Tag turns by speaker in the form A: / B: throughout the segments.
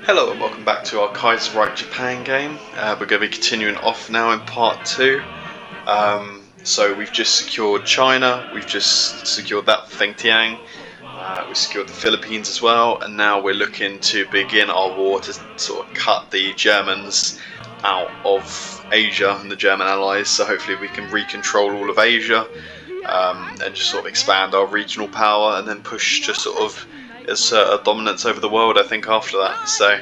A: Hello and welcome back to our Kaiserreich Japan game. We're going to be continuing off now in part 2. So we've just secured China, we've just secured that for Fengtian, we've secured the Philippines as well, and now we're looking to begin our war to sort of cut the Germans out of Asia and the German allies, so hopefully we can recontrol all of Asia and just sort of expand our regional power and then push to sort of assert a dominance over the world, I think, after that. So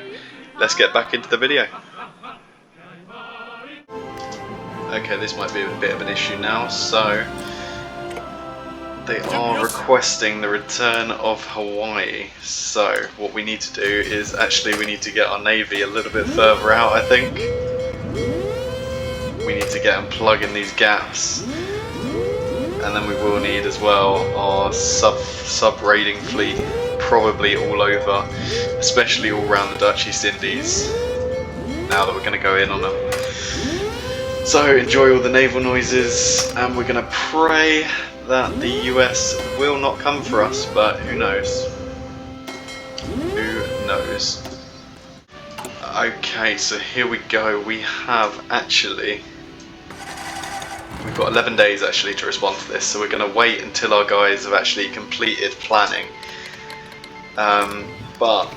A: let's get back into the video. Okay, this might be a bit of an issue now. So they are requesting the return of Hawaii. So what we need to do is actually we need to get our navy a little bit further out, I think. We need to get and plug in these gaps. And then we will need as well our sub-raiding fleet, probably all over, especially all around the Dutch East Indies, now that we're going to go in on them. So enjoy all the naval noises, and we're going to pray that the US will not come for us, but who knows? Who knows? Okay, so here we go. We have actually... We've got 11 days actually to respond to this, so we're going to wait until our guys have actually completed planning. But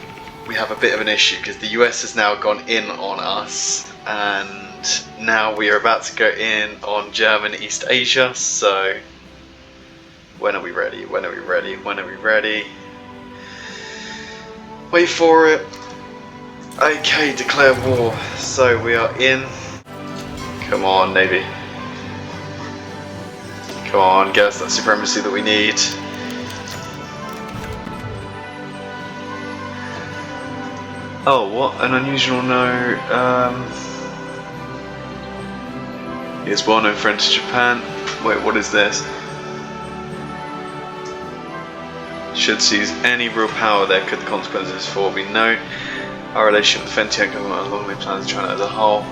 A: we have a bit of an issue because the US has now gone in on us, and now we are about to go in on German East Asia. So when are we ready? When are we ready? When are we ready? Wait for it. Okay, declare war. So we are in. Come on, Navy. Come on, get us that supremacy that we need. Oh, what an unusual note. Here's one in friend to Japan. Wait, what is this? Should seize any real power there, could the consequences for be known. Our relationship with the Fengtian government along the plans of China as a whole.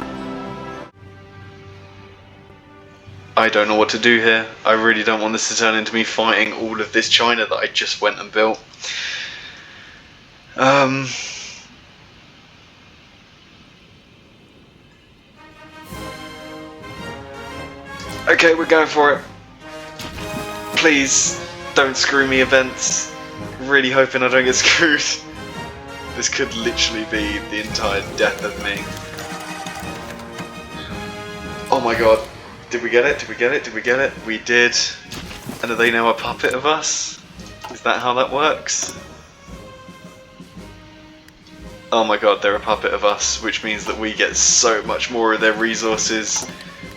A: I don't know what to do here. I really don't want this to turn into me fighting all of this China that I just went and built. Okay, we're going for it. Please, don't screw me, events. Really hoping I don't get screwed. This could literally be the entire death of me. Oh my god. Did we get it? Did we get it? Did we get it? We did. And are they now a puppet of us? Is that how that works? Oh my god, they're a puppet of us, which means that we get so much more of their resources,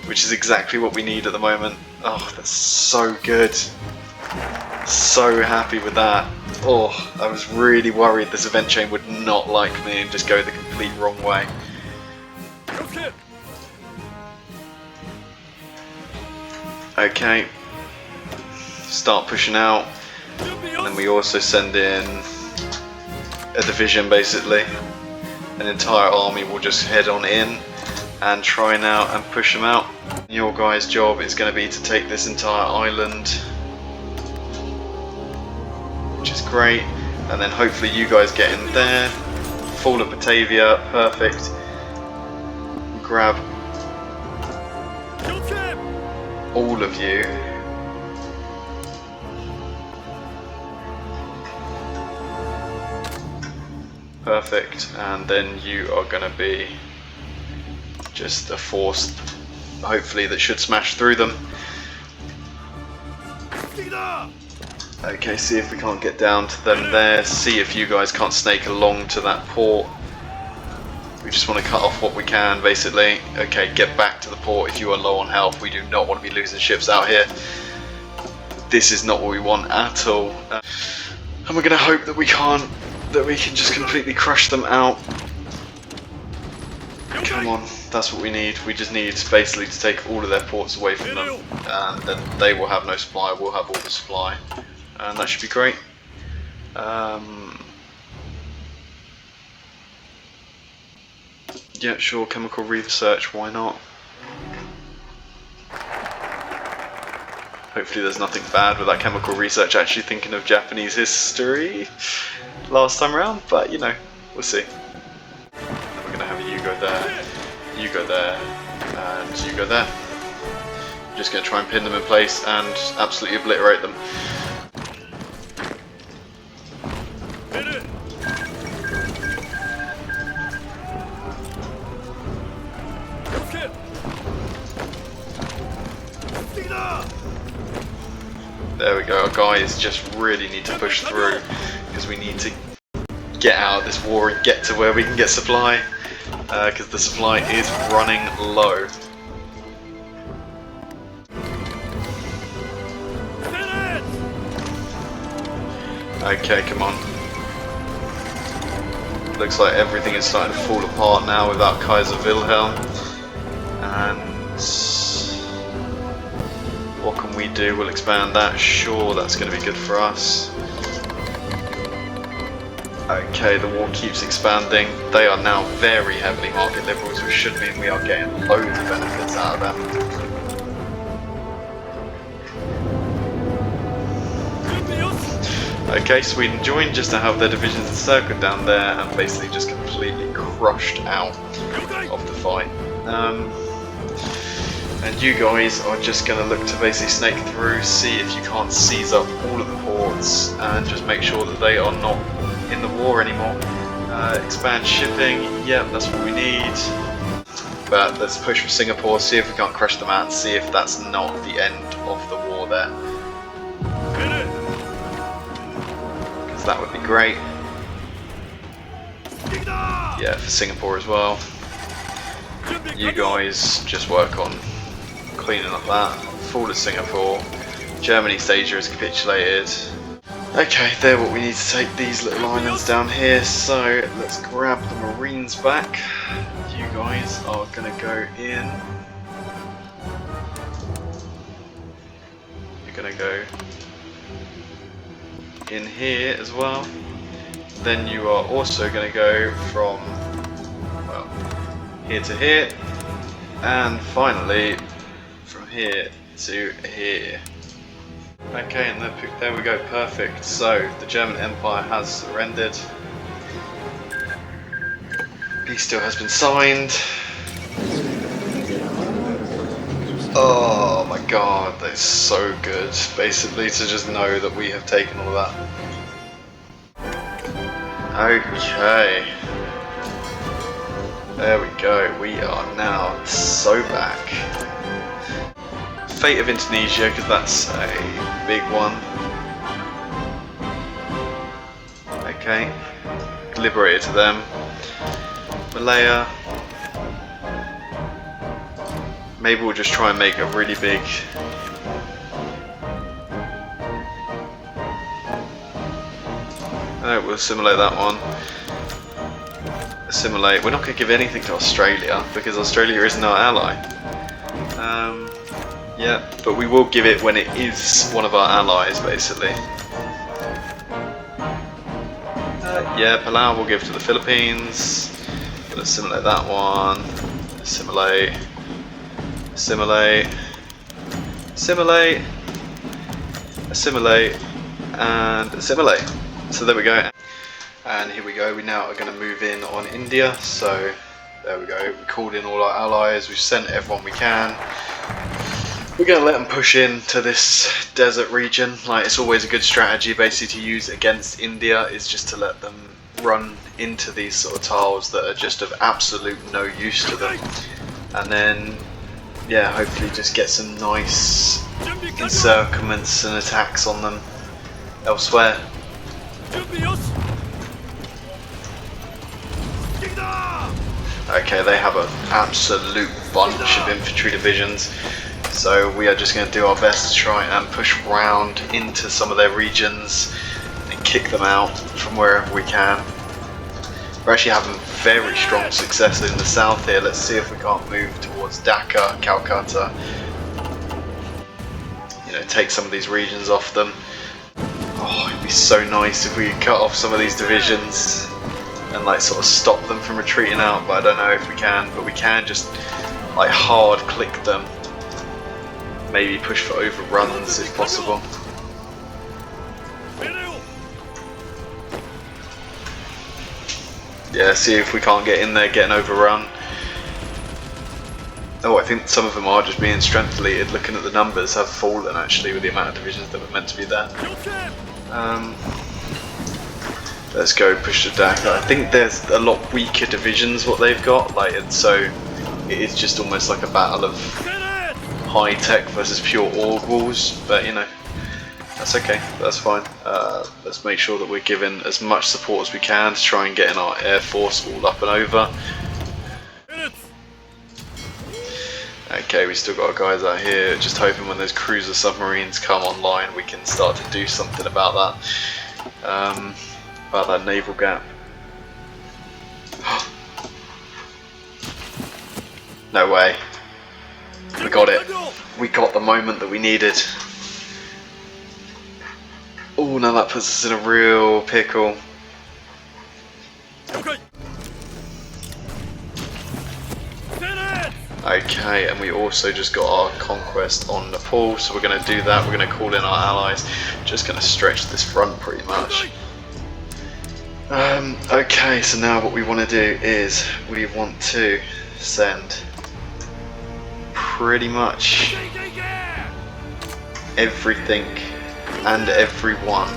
A: which is exactly what we need at the moment. Oh, that's so good. So happy with that. Oh, I was really worried this event chain would not like me and just go the complete wrong way. Okay, start pushing out, and then we also send in a division, basically. An entire army will just head on in and try now and push them out. Your guys' job is going to be to take this entire island, which is great, and then hopefully you guys get in there, fall of Batavia, perfect, grab all of you. Perfect, and then you are going to be just a force, hopefully, that should smash through them. Okay, see if we can't get down to them there, see if you guys can't snake along to that port. We just want to cut off what we can, basically. Okay, get back to the port if you are low on health. We do not want to be losing ships out here. This is not what we want at all. And we're going to hope that we can just completely crush them out. Come on, that's what we need. We just need basically to take all of their ports away from them, and then they will have no supply, we'll have all the supply. And that should be great. Yeah, sure, chemical research, why not? Hopefully there's nothing bad with that chemical research, actually thinking of Japanese history last time around, but you know, we'll see. have you go there, you go there, and you go there. I'm just going to try and pin them in place and absolutely obliterate them. There we go, our guys just really need to push through because we need to get out of this war and get to where we can get supply, because the supply is running low. Okay, come on. Looks like everything is starting to fall apart now without Kaiser Wilhelm. And what can we do? We'll expand that. Sure, that's going to be good for us. Okay, the war keeps expanding. They are now very heavily market liberals, which should mean we are getting loads of benefits out of them. Okay, Sweden joined just to have their divisions encircled down there and basically just completely crushed out of the fight. And you guys are just going to look to basically snake through, see if you can't seize up all of the ports and just make sure that they are not in the war anymore. Expand shipping, yep, that's what we need. But let's push for Singapore, see if we can't crush them out and see if that's not the end of the war there. Because that would be great. Yeah, for Singapore as well. You guys just work on cleaning up that. Fall of Singapore. Germany's Asia has capitulated. Okay, they're what we need to take these little islands down here, so let's grab the Marines back. You guys are going to go in. You're going to go in here as well. Then you are also going to go from, well, here to here, and finally from here to here. Okay, and there we go, perfect. So the German Empire has surrendered. Peace deal has been signed. Oh my god, that's so good, basically, to just know that we have taken all of that. Okay. There we go, we are now so back. Fate of Indonesia, because that's a big one. Okay. Liberated to them. Malaya. Maybe we'll just try and make a really big... Oh, we'll assimilate that one. Assimilate. We're not going to give anything to Australia because Australia isn't our ally. Yeah, but we will give it when it is one of our allies, basically. Yeah, Palau we'll give to the Philippines. We'll assimilate that one. Assimilate. Assimilate. Assimilate. Assimilate. And assimilate. So there we go. And here we go, we now are going to move in on India, so there we go, we called in all our allies, we've sent everyone we can. We're going to let them push into this desert region. Like, it's always a good strategy basically to use against India, is just to let them run into these sort of tiles that are just of absolute no use to them. And then, yeah, hopefully just get some nice encirclements and attacks on them elsewhere. Okay, they have an absolute bunch of infantry divisions, so we are just going to do our best to try and push round into some of their regions and kick them out from wherever we can. We're actually having very strong success in the south here. Let's see if we can't move towards Dhaka, Calcutta, you know, take some of these regions off them. Oh, it'd be so nice if we could cut off some of these divisions and like sort of stop them from retreating out, but I don't know if we can. But we can just like hard click them, maybe push for overruns if possible. Yeah, see if we can't get in there, getting overrun. Oh, I think some of them are just being strength deleted. Looking at the numbers, have fallen actually with the amount of divisions that were meant to be there. Let's go push the dagger. I think there's a lot weaker divisions what they've got, like, and so it is just almost like a battle of high tech versus pure org walls. But you know, that's okay. That's fine. Let's make sure that we're giving as much support as we can to try and get in our air force all up and over. Okay, we still got our guys out here, just hoping when those cruiser submarines come online we can start to do something about that naval gap. No way. We got it. We got the moment that we needed. Oh, now that puts us in a real pickle. Okay, and we also just got our conquest on Nepal, so we're going to do that. We're going to call in our allies. Just going to stretch this front pretty much. Okay, so now what we want to do is we want to send pretty much everything and everyone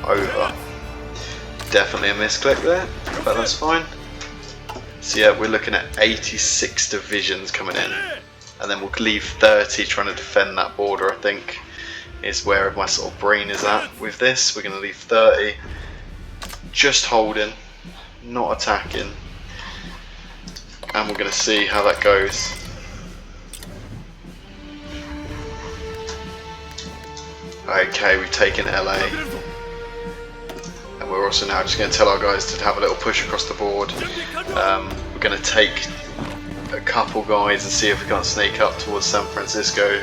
A: over. Definitely a misclick there, but that's fine. So yeah, we're looking at 86 divisions coming in, and then we'll leave 30 trying to defend that border, I think, is where my sort of brain is at with this. We're going to leave 30 just holding, not attacking, and we're going to see how that goes. Okay, we've taken LA, and we're also now just going to tell our guys to have a little push across the board. We're going to take a couple guys and see if we can't sneak up towards San Francisco,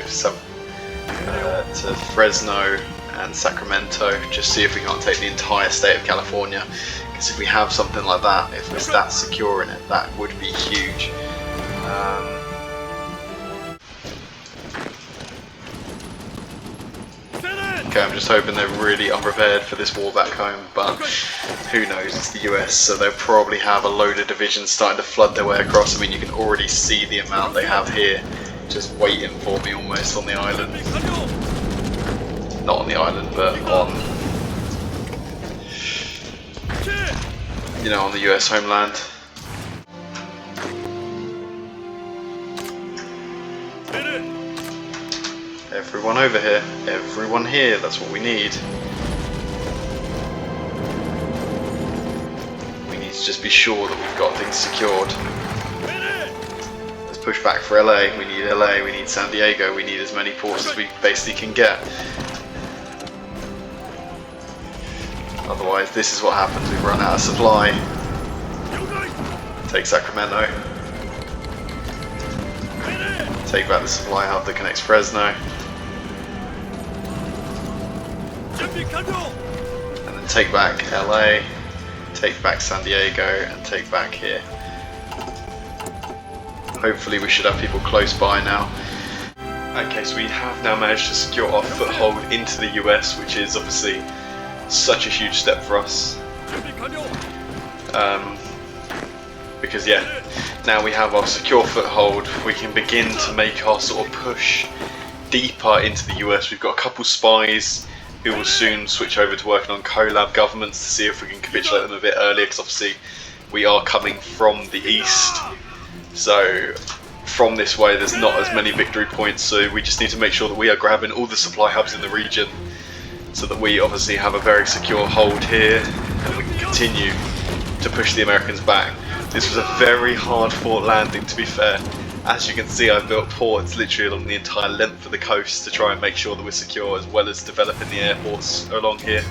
A: to Fresno and Sacramento, just see if we can't take the entire state of California, because if we have something like that, if we're that secure in it, that would be huge. Okay, I'm just hoping they're really unprepared for this war back home, but who knows, it's the US, so they'll probably have a load of divisions starting to flood their way across. I mean, you can already see the amount they have here, just waiting for me almost on the island. Not on the island, but on, you know, on the US homeland. Everyone over here, everyone here, that's what we need. We need to just be sure that we've got things secured. Let's push back for LA, we need San Diego, we need as many ports as we basically can get. Otherwise, this is what happens, we run out of supply. Take Sacramento. Take back the supply hub that connects Fresno. And then take back LA, take back San Diego, and take back here. Hopefully we should have people close by now. Okay, so we have now managed to secure our foothold into the US, which is obviously such a huge step for us. Because yeah, now we have our secure foothold, we can begin to make our sort of push deeper into the US. We've got a couple spies who will soon switch over to working on collab governments to see if we can capitulate them a bit earlier, because obviously we are coming from the east, so from this way there's not as many victory points, so we just need to make sure that we are grabbing all the supply hubs in the region so that we obviously have a very secure hold here and we can continue to push the Americans back. This was a very hard fought landing, to be fair. As you can see, I've built ports literally along the entire length of the coast to try and make sure that we're secure, as well as developing the airports along here.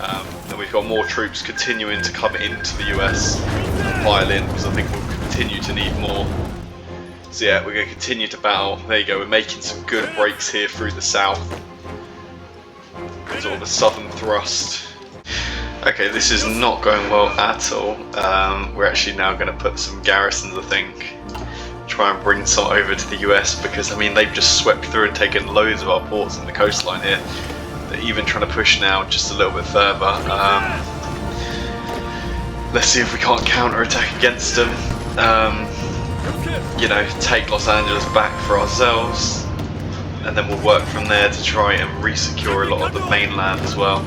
A: And we've got more troops continuing to come into the US and pile in, because I think we'll continue to need more. So yeah, we're going to continue to battle. There you go, we're making some good breaks here through the south. Sort of a southern thrust. Okay, this is not going well at all. We're actually now going to put some garrisons, I think. Try and bring some over to the US, because I mean they've just swept through and taken loads of our ports on the coastline here. They're even trying to push now just a little bit further. Let's see if we can't counter-attack against them. You know, take Los Angeles back for ourselves, and then we'll work from there to try and re-secure a lot of the mainland as well,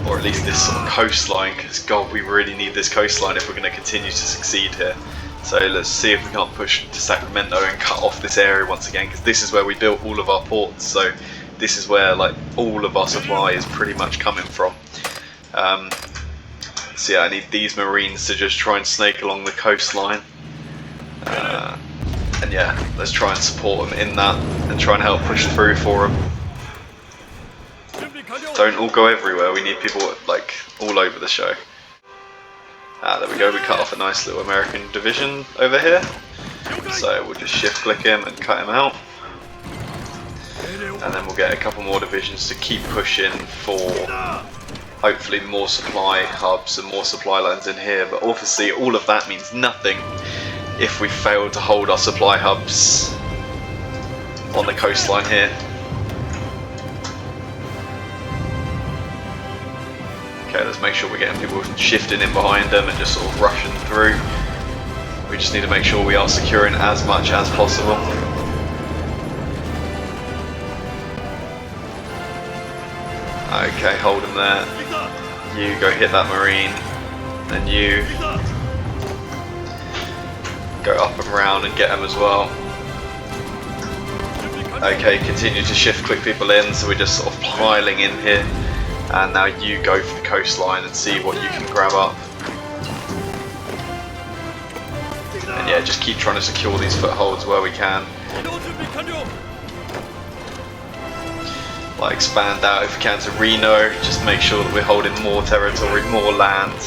A: or at least this sort of coastline, because God, we really need this coastline if we're going to continue to succeed here. So let's see if we can't push to Sacramento and cut off this area once again, because this is where we built all of our ports, so this is where like all of our supply is pretty much coming from. So yeah, I need these Marines to just try and snake along the coastline. And yeah, let's try and support them in that and try and help push through for them. Don't all go everywhere, we need people like all over the show. There we go, we cut off a nice little American division over here. So we'll just shift click him and cut him out. And then we'll get a couple more divisions to keep pushing for hopefully more supply hubs and more supply lines in here. But obviously all of that means nothing if we fail to hold our supply hubs on the coastline here. Okay, let's make sure we're getting people shifting in behind them and just sort of rushing through. We just need to make sure we are securing as much as possible. Okay, hold them there. You go hit that Marine, then you go up and round and get them as well. Okay, continue to shift click people in, so we're just sort of piling in here. And now you go for the coastline and see what you can grab up. And yeah, just keep trying to secure these footholds where we can. Like expand out if we can to Reno, just make sure that we're holding more territory, more land.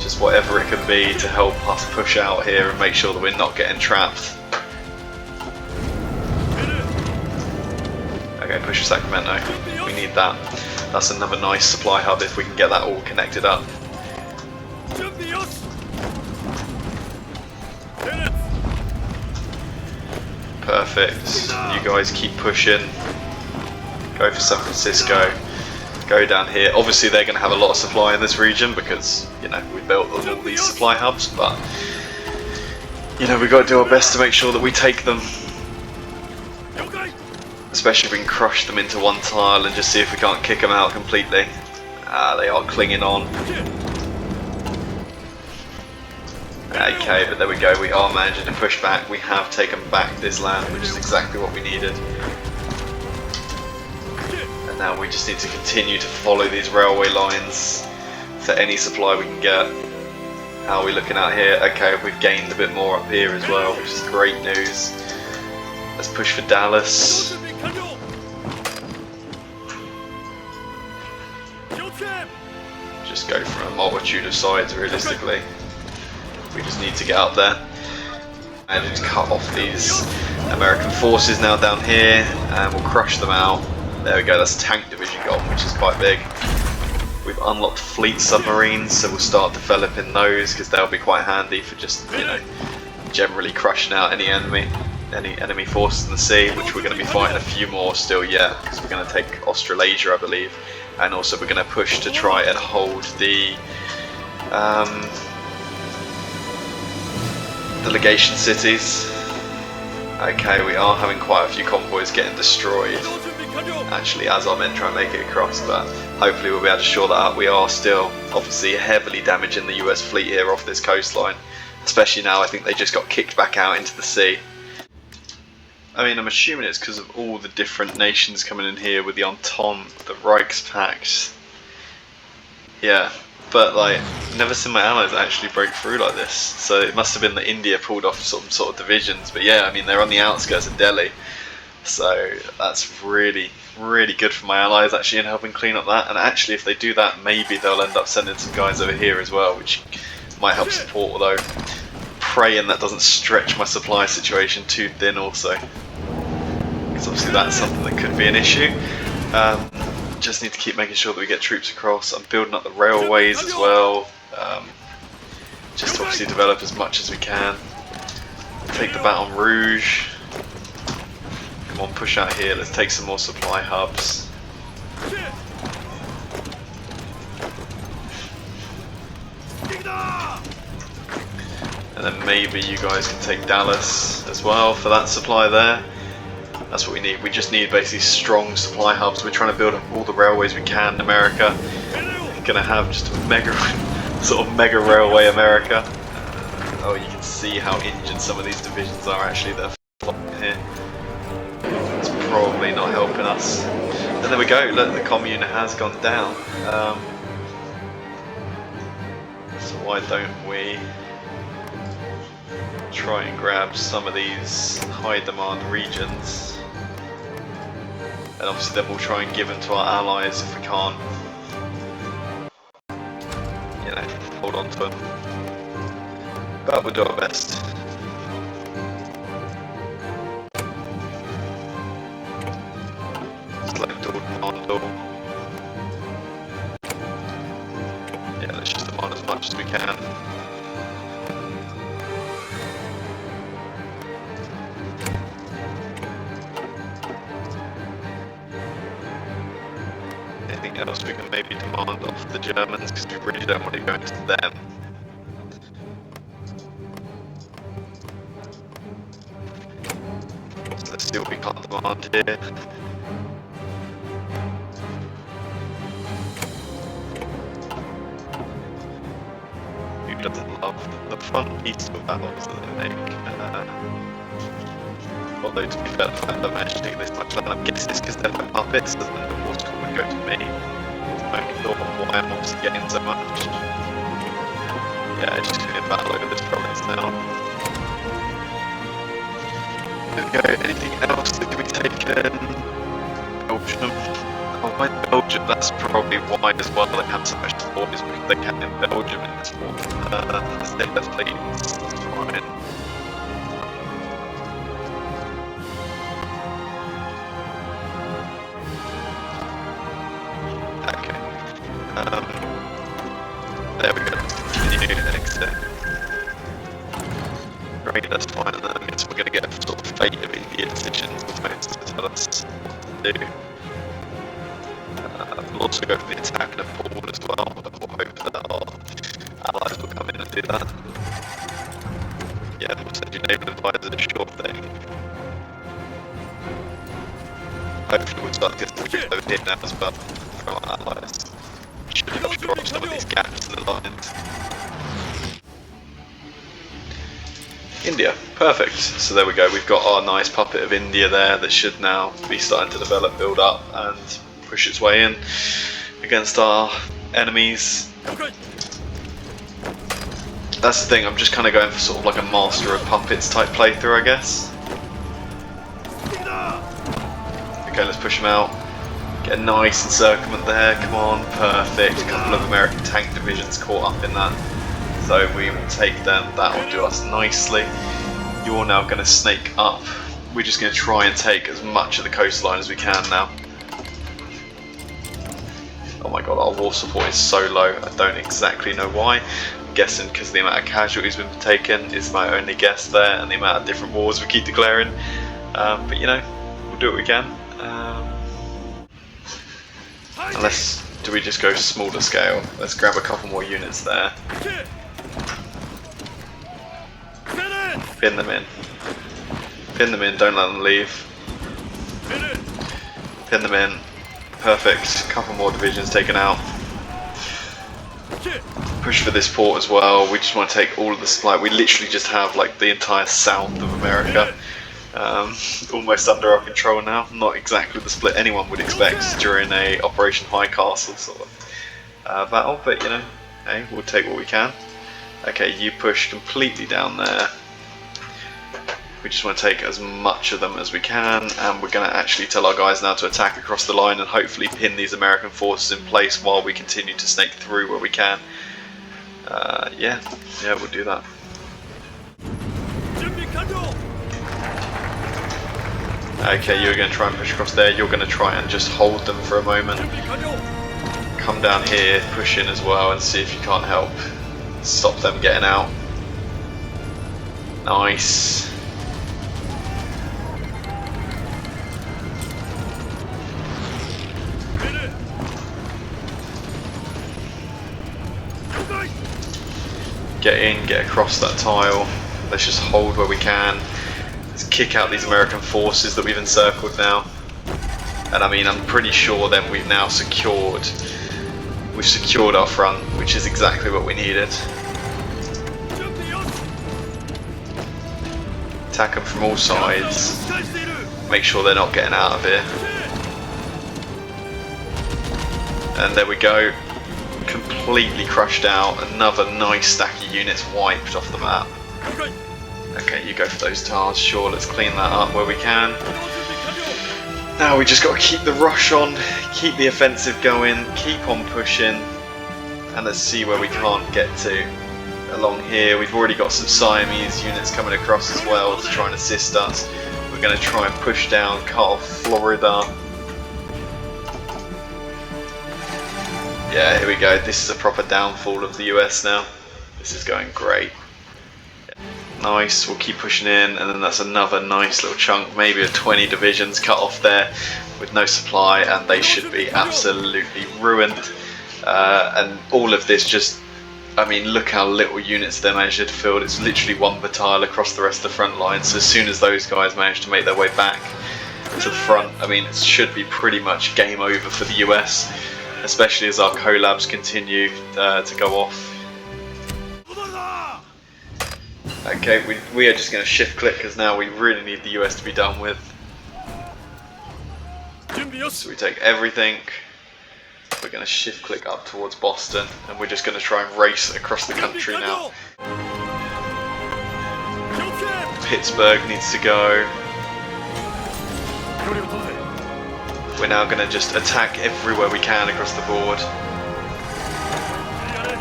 A: Just whatever it can be to help us push out here and make sure that we're not getting trapped. Okay, push to Sacramento. We need that. That's another nice supply hub if we can get that all connected up. Perfect. You guys keep pushing. Go for San Francisco. Go down here. Obviously they're going to have a lot of supply in this region because, you know, we built all these supply hubs, but you know, we've got to do our best to make sure that we take them. Especially if we can crush them into one tile and just see if we can't kick them out completely. They are clinging on. Okay, but there we go, we are managing to push back. We have taken back this land, which is exactly what we needed. And now we just need to continue to follow these railway lines for any supply we can get. How are we looking out here? Okay, we've gained a bit more up here as well, which is great news. Let's push for Dallas. Just go from a multitude of sides realistically. We just need to get up there and just cut off these American forces now down here, and we'll crush them out. There we go, that's a tank division gone, which is quite big. We've unlocked fleet submarines, so we'll start developing those because they'll be quite handy for just, you know, generally crushing out any enemy forces in the sea, which we're going to be fighting a few more still yet, because we're going to take Australasia, I believe, and also we're going to push to try and hold the legation cities. Okay, we are having quite a few convoys getting destroyed, actually, as our men try and make it across, but hopefully we'll be able to shore that up. We are still obviously heavily damaging the US fleet here off this coastline, especially now I think they just got kicked back out into the sea. I mean, I'm assuming it's because of all the different nations coming in here with the Entente, the Reichspakt. Yeah, but like, never seen my allies actually break through like this. So it must have been that India pulled off some sort of divisions. But yeah, I mean, they're on the outskirts of Delhi. So that's really, really good for my allies actually in helping clean up that. And actually, if they do that, maybe they'll end up sending some guys over here as well, which might help support, although praying that doesn't stretch my supply situation too thin also, because obviously that's something that could be an issue. Just need to keep making sure that we get troops across. I'm building up the railways as well, just to obviously develop as much as we can. Take the Baton Rouge. Come on, push out here, let's take some more supply hubs. And then maybe you guys can take Dallas as well for that supply there. That's what we need. We just need basically strong supply hubs. We're trying to build up all the railways we can in America. We're gonna have just a mega, sort of mega railway America. Oh, you can see how injured some of these divisions are actually. They're here. It's probably not helping us. And there we go. Look, the commune has gone down. So why don't we try and grab some of these high demand regions, and obviously then we'll try and give them to our allies if we can't, you know, hold on to them, but we'll do our best. Select all, demand all. Yeah, let's just demand as much as we can. Anything else we can maybe demand off the Germans, because we really don't want to go into them. So let's see what we can't demand here. Who doesn't love the fun peaceful battles that they make? Although to be fair, the fact that I'm actually taking this much land, I guess it's because they're like puppets, and then the war score would go to me. I only thought why I'm obviously getting so much. Yeah, it's just going to battle over this province now. There we go. Anything else that can be taken? Belgium. Oh, why Belgium? That's probably why as well they have so much support, is because they can in Belgium in this war. Let's take that please. That's fine. There we go, continue exit. Great, that's fine, and that means we're going to get a sort of fate of India decisions almost to tell us what to do. We'll also go for the attack in Nepal as well, and we'll hope that our allies will come in and do that. Yeah, we'll send you naval advisors, sure thing. Hopefully we'll start to get some troops over here now as well from our allies. Should help shore up some of these gaps in the lines. India, perfect. So there we go, we've got our nice puppet of India there that should now be starting to develop, build up and push its way in against our enemies. That's the thing, I'm just kind of going for sort of like a master of puppets type playthrough, I guess. Okay, let's push them out. Get a nice encirclement there, come on, perfect. A couple of American tank divisions caught up in that. So we will take them, that will do us nicely. You're now going to snake up. We're just going to try and take as much of the coastline as we can now. Oh my god, our war support is so low, I don't exactly know why. I'm guessing because the amount of casualties we've taken is my only guess there, and the amount of different wars we keep declaring. But you know, we'll do what we can. Unless, do we just go smaller scale? Let's grab a couple more units there. Pin them in. Pin them in, don't let them leave. Pin them in. Perfect. Couple more divisions taken out. Push for this port as well. We just want to take all of the supply. We literally just have like the entire south of America almost under our control now. Not exactly the split anyone would expect during a Operation High Castle sort of battle, but you know, hey, we'll take what we can. Okay, you push completely down there. We just want to take as much of them as we can, and we're going to actually tell our guys now to attack across the line and hopefully pin these American forces in place while we continue to snake through where we can. Yeah, we'll do that. Okay, you're going to try and push across there. You're going to try and just hold them for a moment. Come down here, push in as well, and see if you can't help stop them getting out. Nice. Get in, get across that tile. Let's just hold where we can. Let's kick out these American forces that we've encircled now. And I mean, I'm pretty sure then we've now secured our front, which is exactly what we needed. Attack them from all sides. Make sure they're not getting out of here. And there we go. Completely crushed out. Another nice stack of units wiped off the map. Okay, you go for those tiles. Sure, let's clean that up where we can. Now we just got to keep the rush on, keep the offensive going, keep on pushing, and let's see where we can't get to. Along here, we've already got some Siamese units coming across as well to try and assist us. We're going to try and push down, cut off Florida. Yeah, here we go. This is a proper downfall of the US now. This is going great. Nice, we'll keep pushing in, and then that's another nice little chunk, maybe 20 divisions cut off there with no supply, and they should be absolutely ruined. And all of this just, I mean, look how little units they managed to field. It's literally one battalion across the rest of the front line, so as soon as those guys manage to make their way back to the front, I mean, it should be pretty much game over for the US. Especially as our collabs continue to go off. Okay, we are just going to shift click because now we really need the US to be done with. So we take everything, we're going to shift click up towards Boston, and we're just going to try and race across the country now. Pittsburgh needs to go. We're now going to just attack everywhere we can across the board.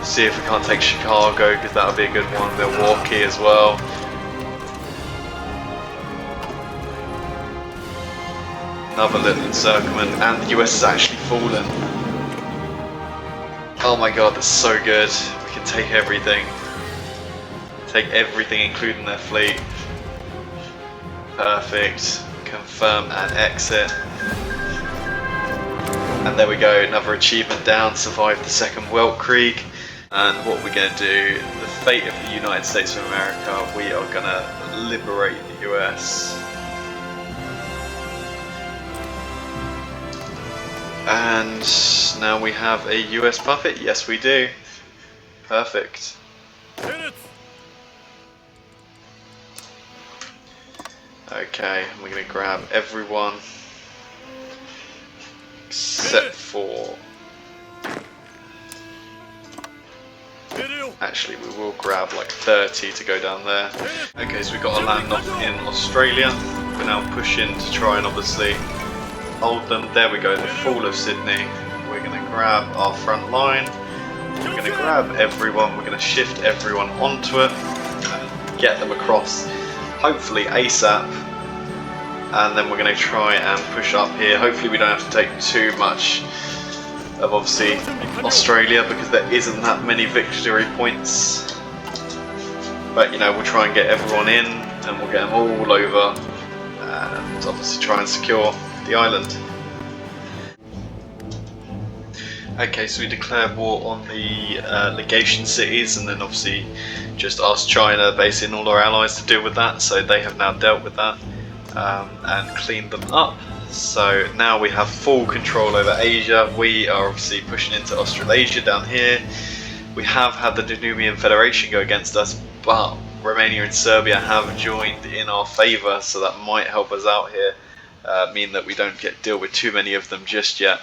A: See if we can't take Chicago, because that would be a good one. Milwaukee as well. Another little encirclement, and the US has actually fallen. Oh my god, that's so good. We can take everything. Take everything, including their fleet. Perfect. Confirm and exit. And there we go, another achievement down, survived the Second Weltkrieg. And what we're going to do, the fate of the United States of America, we are going to liberate the US. And now we have a US puppet, yes we do. Perfect. Okay, we're going to grab everyone. Except for... Actually, we will grab like 30 to go down there. Okay, so we've got a land off in Australia. We're now pushing to try and obviously hold them. There we go, the fall of Sydney. We're going to grab our front line. We're going to grab everyone. We're going to shift everyone onto it and get them across, hopefully ASAP. And then we're going to try and push up here. Hopefully we don't have to take too much of obviously Australia, because there isn't that many victory points. But you know, we'll try and get everyone in, and we'll get them all over, and obviously try and secure the island. Okay, so we declared war on the legation cities, and then obviously just asked China, basically, and all our allies to deal with that. So they have now dealt with that and cleaned them up. So now we have full control over Asia. We are obviously pushing into Australasia down here. We have had the Danubian Federation go against us, but Romania and Serbia have joined in our favour, so that might help us out here, mean that we don't deal with too many of them just yet.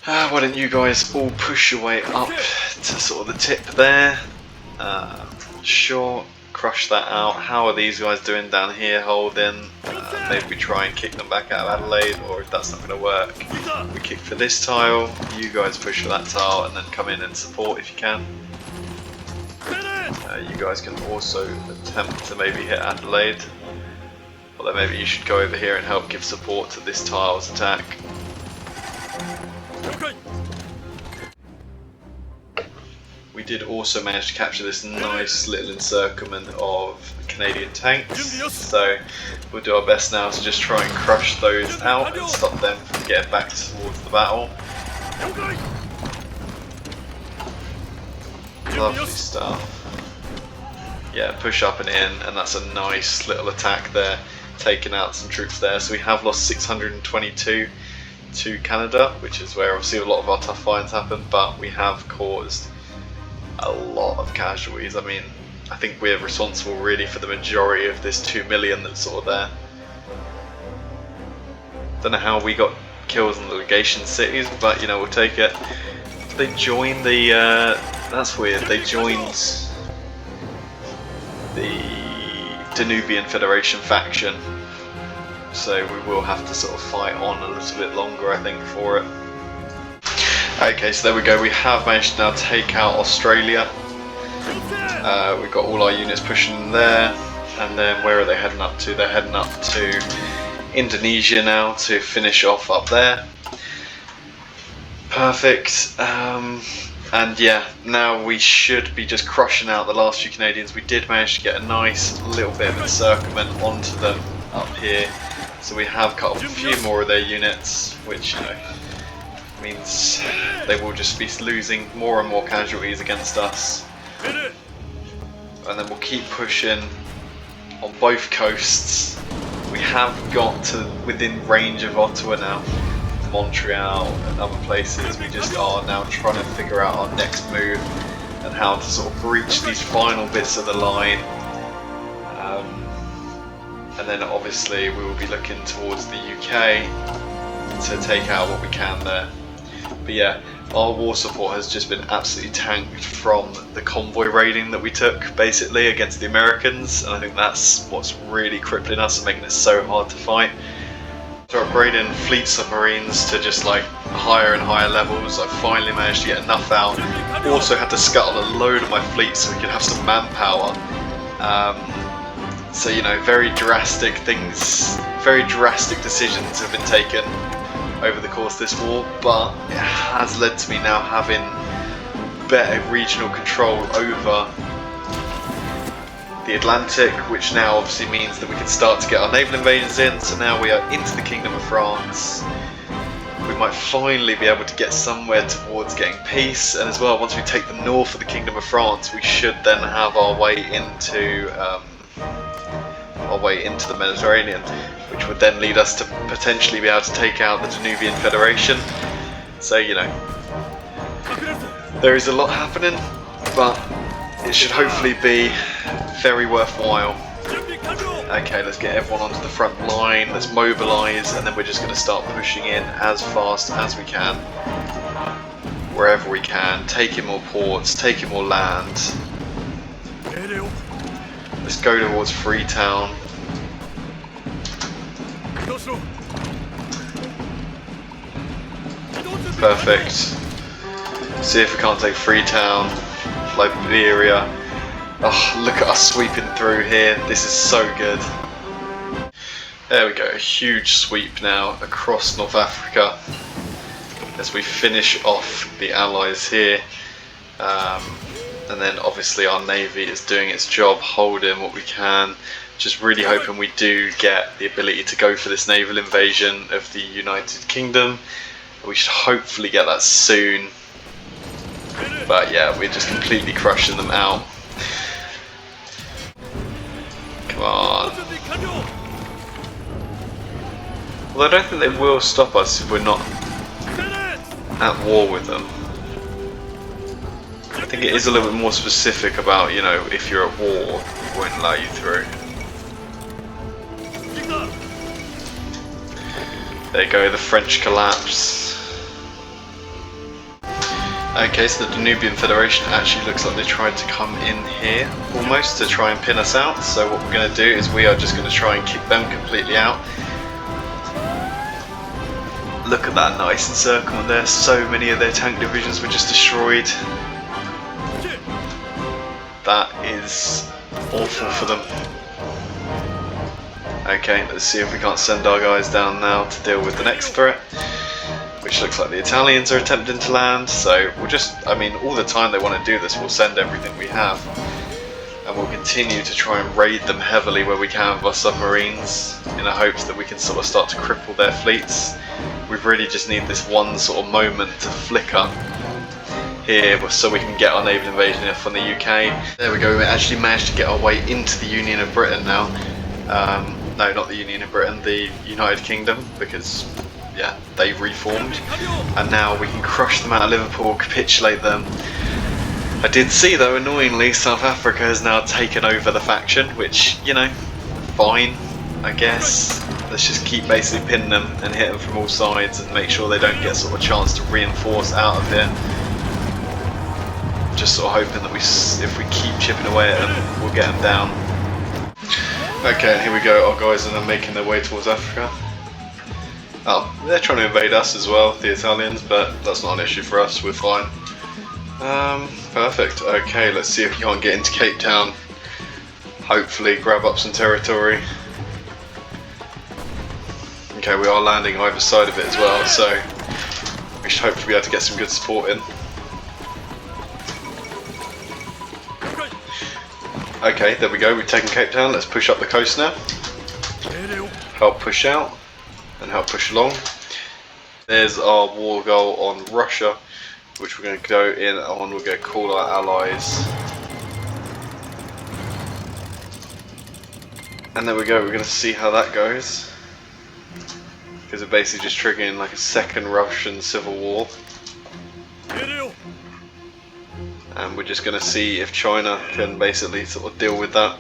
A: Why don't you guys all push your way up to sort of the tip there. Sure, crush that out. How are these guys doing down here holding? Maybe we try and kick them back out of Adelaide, or if that's not going to work, we kick for this tile, you guys push for that tile, and then come in and support if you can. You guys can also attempt to maybe hit Adelaide, although maybe you should go over here and help give support to this tile's attack. We did also manage to capture this nice little encirclement of Canadian tanks, so we'll do our best now to just try and crush those out and stop them from getting back towards the battle. Lovely stuff. Yeah, push up and in, and that's a nice little attack there, taking out some troops there. So we have lost 622 to Canada, which is where obviously a lot of our tough finds happen, but we have caused a lot of casualties. I mean, I think we're responsible really for the majority of this 2 million that's sort of there. Don't know how we got kills in the legation cities, but you know, we'll take it. They joined the, that's weird, they joined the Danubian Federation faction, so we will have to sort of fight on a little bit longer, I think, for it. Okay, so there we go, we have managed to now take out Australia. We've got all our units pushing there, and then where are they heading up to? They're heading up to Indonesia now to finish off up there. Perfect. And yeah, now we should be just crushing out the last few Canadians. We did manage to get a nice little bit of encirclement onto them up here, so we have cut off a few more of their units, which, you know, means they will just be losing more and more casualties against us. And then we'll keep pushing on both coasts. We have got to within range of Ottawa now, Montreal and other places. We just are now trying to figure out our next move and how to sort of breach these final bits of the line. And then obviously we will be looking towards the UK to take out what we can there. But yeah, our war support has just been absolutely tanked from the convoy raiding that we took basically against the Americans, and I think that's what's really crippling us and making it so hard to fight. So upgrading fleet submarines to just like higher and higher levels, I finally managed to get enough out. Also had to scuttle a load of my fleet so we could have some manpower. So you know, very drastic things, very drastic decisions have been taken over the course of this war, but it has led to me now having better regional control over the Atlantic, which now obviously means that we can start to get our naval invasions in. So now we are into the Kingdom of France. We might finally be able to get somewhere towards getting peace, and as well, once we take the north of the Kingdom of France, we should then have our way into the Mediterranean, which would then lead us to potentially be able to take out the Danubian Federation. So you know, there is a lot happening, but it should hopefully be very worthwhile. Okay, let's get everyone onto the front line, let's mobilise, and then we're just going to start pushing in as fast as we can, wherever we can, taking more ports, taking more land. Let's go towards Freetown. Perfect. See if we can't take Freetown, Liberia. Oh, look at us sweeping through here. This is so good. There we go, a huge sweep now across North Africa as we finish off the Allies here. And then obviously our Navy is doing its job, holding what we can. Just really hoping we do get the ability to go for this naval invasion of the United Kingdom. We should hopefully get that soon. But yeah, we're just completely crushing them out. Come on. Well, I don't think they will stop us if we're not at war with them. I think it is a little bit more specific about, you know, if you're at war, it won't allow you through. There you go, the French collapse. Okay, so the Danubian Federation actually looks like they tried to come in here almost to try and pin us out. So what we're going to do is we are just going to try and kick them completely out. Look at that nice encirclement there. So many of their tank divisions were just destroyed. That is awful for them. Okay, let's see if we can't send our guys down now to deal with the next threat, which looks like the Italians are attempting to land. So we'll just, I mean, all the time they want to do this, we'll send everything we have, and we'll continue to try and raid them heavily where we can with our submarines, in the hopes that we can sort of start to cripple their fleets. We really just need this one sort of moment to flicker here so we can get our naval invasion in from the UK. There we go, we actually managed to get our way into the Union of Britain now. No, not the Union of Britain, the United Kingdom, because yeah, they've reformed. And now we can crush them out of Liverpool, capitulate them. I did see though, annoyingly, South Africa has now taken over the faction, which, you know, fine, I guess. Let's just keep basically pinning them and hit them from all sides and make sure they don't get sort of a chance to reinforce out of here. Just sort of hoping that if we keep chipping away at them, we'll get them down. Okay, and here we go, our guys are now making their way towards Africa. Oh, they're trying to invade us as well, the Italians, but that's not an issue for us, we're fine. Perfect. Okay, let's see if we can't get into Cape Town. Hopefully grab up some territory. Okay, we are landing either side of it as well, so we should hopefully be able to get some good support in. Okay, there we go, we've taken Cape Town, let's push up the coast now. Help push out and help push along. There's our war goal on Russia, which we're going to go in on. We're going to call our allies. And there we go, we're going to see how that goes. Because we're basically just triggering like a second Russian civil war. And we're just going to see if China can basically sort of deal with that.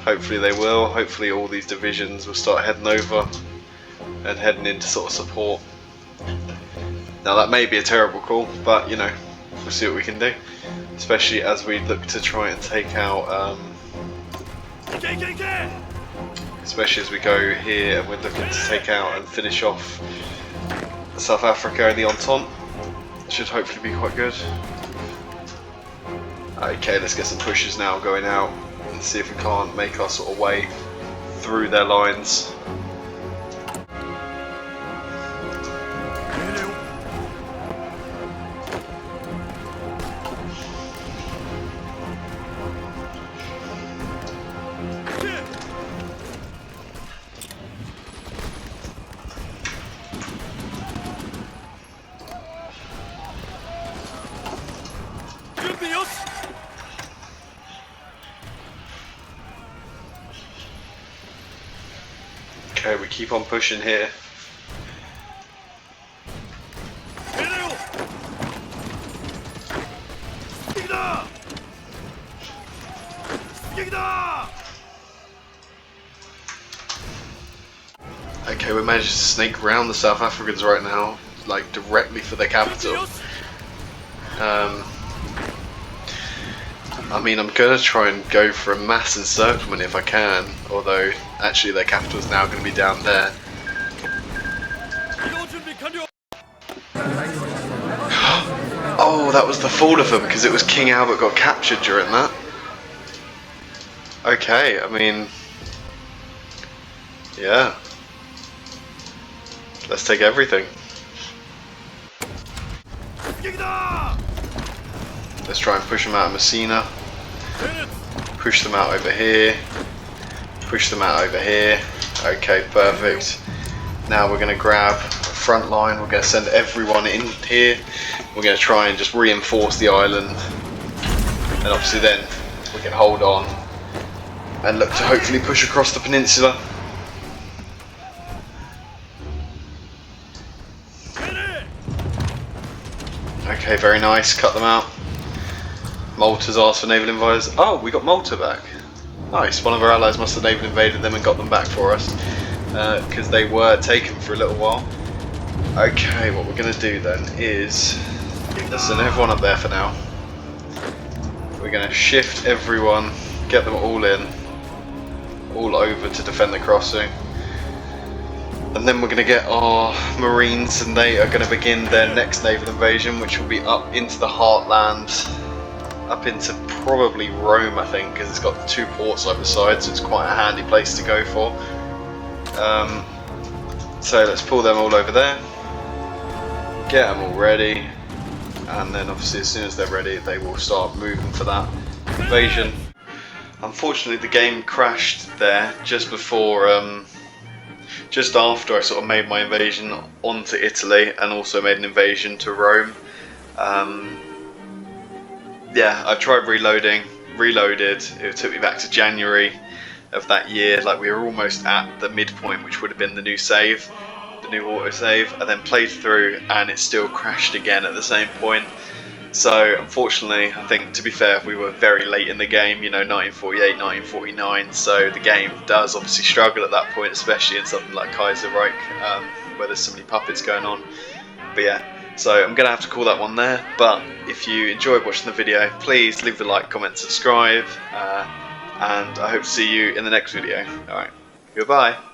A: Hopefully they will. Hopefully all these divisions will start heading over and heading into sort of support. Now that may be a terrible call, but you know, we'll see what we can do. Especially as we look to try and take out, especially as we go here and we're looking to take out and finish off South Africa and the Entente. Should hopefully be quite good. Okay, let's get some pushes now going out and see if we can't make our sort of way through their lines. Okay, we keep on pushing here. Okay, we managed to snake round the South Africans right now, like directly for their capital. I mean, I'm going to try and go for a mass encirclement if I can, although actually their capital is now going to be down there. Oh, that was the fall of them, because it was King Albert got captured during that. Okay, I mean, yeah. Let's take everything. Let's try and push them out of Messina. Push them out over here. Push them out over here. Okay, perfect. Now we're going to grab a front line. We're going to send everyone in here. We're going to try and just reinforce the island. And obviously then we can hold on and look to hopefully push across the peninsula. Okay, very nice. Cut them out. Malta's asked for naval invaders. Oh, we got Malta back. Nice. One of our allies must have naval invaded them and got them back for us, because they were taken for a little while. Okay, what we're going to do then is let's send everyone up there for now. We're going to shift everyone, get them all in, all over to defend the crossing. And then we're going to get our Marines, and they are going to begin their next naval invasion, which will be up into the heartland, up into probably Rome, I think, because it's got 2 ports over the side, so it's quite a handy place to go for. So let's pull them all over there, get them all ready, and then obviously as soon as they're ready, they will start moving for that invasion. Unfortunately, the game crashed there just before. Just after I sort of made my invasion onto Italy and also made an invasion to Rome. yeah, I tried reloaded. It took me back to January of that year. Like we were almost at the midpoint, which would have been the new save, the new autosave. I then played through, and it still crashed again at the same point. So unfortunately, I think to be fair, we were very late in the game. You know, 1948, 1949. So the game does obviously struggle at that point, especially in something like Kaiserreich, where there's so many puppets going on. But yeah, so I'm going to have to call that one there. But if you enjoyed watching the video, please leave a like, comment, subscribe, and I hope to see you in the next video. Alright, goodbye.